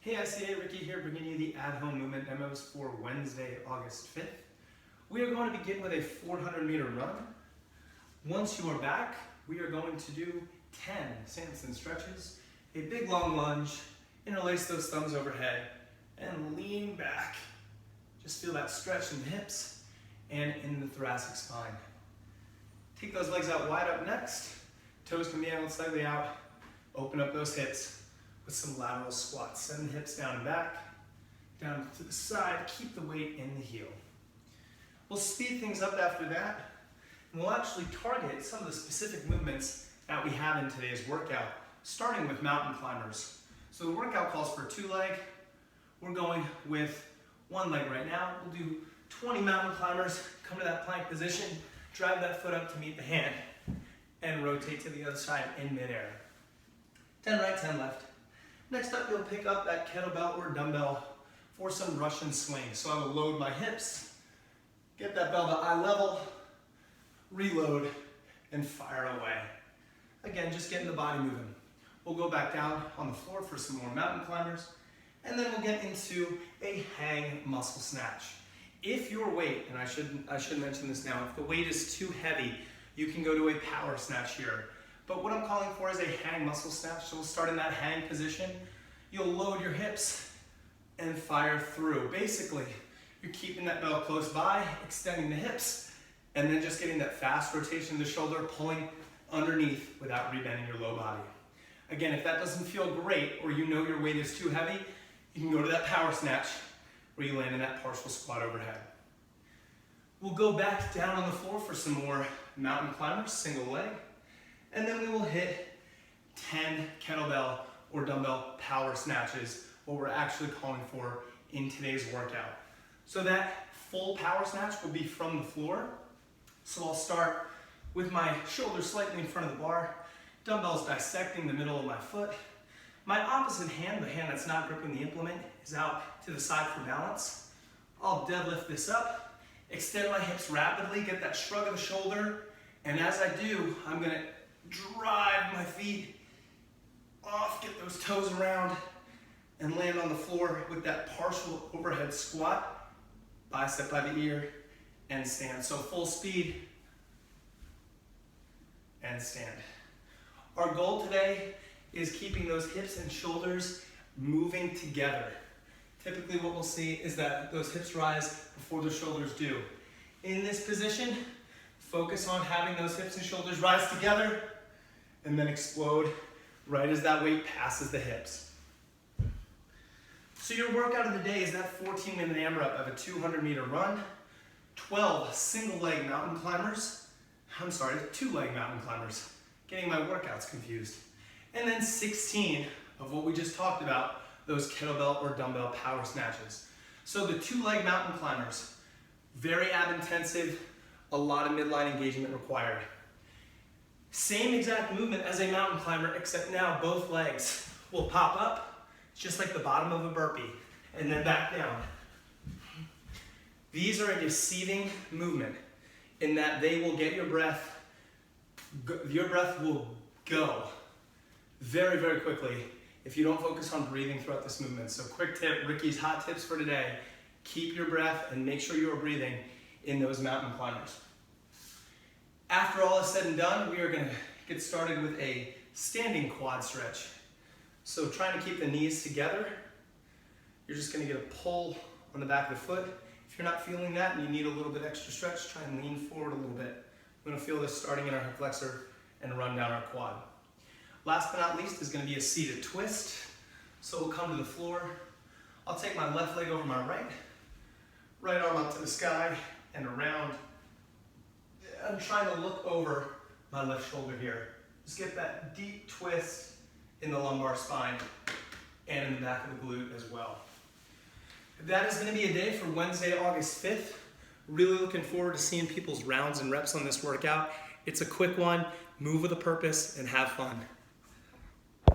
Hey ICA, Ricky here, bringing you the at-home movement demos for Wednesday, August 5th. We are going to begin with a 400-meter run. Once you are back, we are going to do 10 Samson stretches, a big long lunge, interlace those thumbs overhead, and lean back. Just feel that stretch in the hips and in the thoracic spine. Take those legs out wide up next. Toes can be angled slightly out. Open up those hips with some lateral squats. Send the hips down and back, down to the side. Keep the weight in the heel. We'll speed things up after that, and we'll actually target some of the specific movements that we have in today's workout, starting with mountain climbers. So the workout calls for 2 leg. We're going with 1 leg right now. We'll do 20 mountain climbers. Come to that plank position, drive that foot up to meet the hand, and rotate to the other side in midair. 10 right, 10 left. Next up, you'll pick up that kettlebell or dumbbell for some Russian swings. So I will load my hips, get that bell to eye level, reload, and fire away. Again, just getting the body moving. We'll go back down on the floor for some more mountain climbers, and then we'll get into a hang muscle snatch. If your weight, and I should mention this now, if the weight is too heavy, you can go to a power snatch here. But what I'm calling for is a hang muscle snatch. So we'll start in that hang position. You'll load your hips and fire through. Basically, you're keeping that bell close by, extending the hips, and then just getting that fast rotation of the shoulder, pulling underneath without rebending your low body. Again, if that doesn't feel great, or you know your weight is too heavy, you can go to that power snatch where you land in that partial squat overhead. We'll go back down on the floor for some more mountain climbers, single leg. And then we will hit 10 kettlebell or dumbbell power snatches, what we're actually calling for in today's workout. So that full power snatch will be from the floor. So I'll start with my shoulders slightly in front of the bar, dumbbells dissecting the middle of my foot. My opposite hand, the hand that's not gripping the implement, is out to the side for balance. I'll deadlift this up, extend my hips rapidly, get that shrug of the shoulder, and as I do, I'm gonna drive my feet off, get those toes around, and land on the floor with that partial overhead squat, bicep by the ear, and stand. So full speed, and stand. Our goal today is keeping those hips and shoulders moving together. Typically what we'll see is that those hips rise before the shoulders do. In this position, focus on having those hips and shoulders rise together and then explode right as that weight passes the hips. So your workout of the day is that 14-minute AMRAP of a 200-meter run, 12 single-leg mountain climbers, 2-leg mountain climbers, getting my workouts confused, and then 16 of what we just talked about, those kettlebell or dumbbell power snatches. So the 2-leg mountain climbers, very ab intensive, a lot of midline engagement required. Same exact movement as a mountain climber, except now both legs will pop up, just like the bottom of a burpee, and then back down. These are a deceiving movement in that they will get your breath will go very, very quickly if you don't focus on breathing throughout this movement. So quick tip, Ricky's hot tips for today, keep your breath and make sure you are breathing in those mountain climbers. After all is said and done, we are going to get started with a standing quad stretch. So trying to keep the knees together, you're just going to get a pull on the back of the foot. If you're not feeling that and you need a little bit extra stretch, try and lean forward a little bit. We're going to feel this starting in our hip flexor and run down our quad. Last but not least is going to be a seated twist. So we'll come to the floor. I'll take my left leg over my right arm up to the sky and around. I'm trying to look over my left shoulder here. Just get that deep twist in the lumbar spine and in the back of the glute as well. That is going to be a day for Wednesday, August 5th. Really looking forward to seeing people's rounds and reps on this workout. It's a quick one, move with a purpose, and have fun.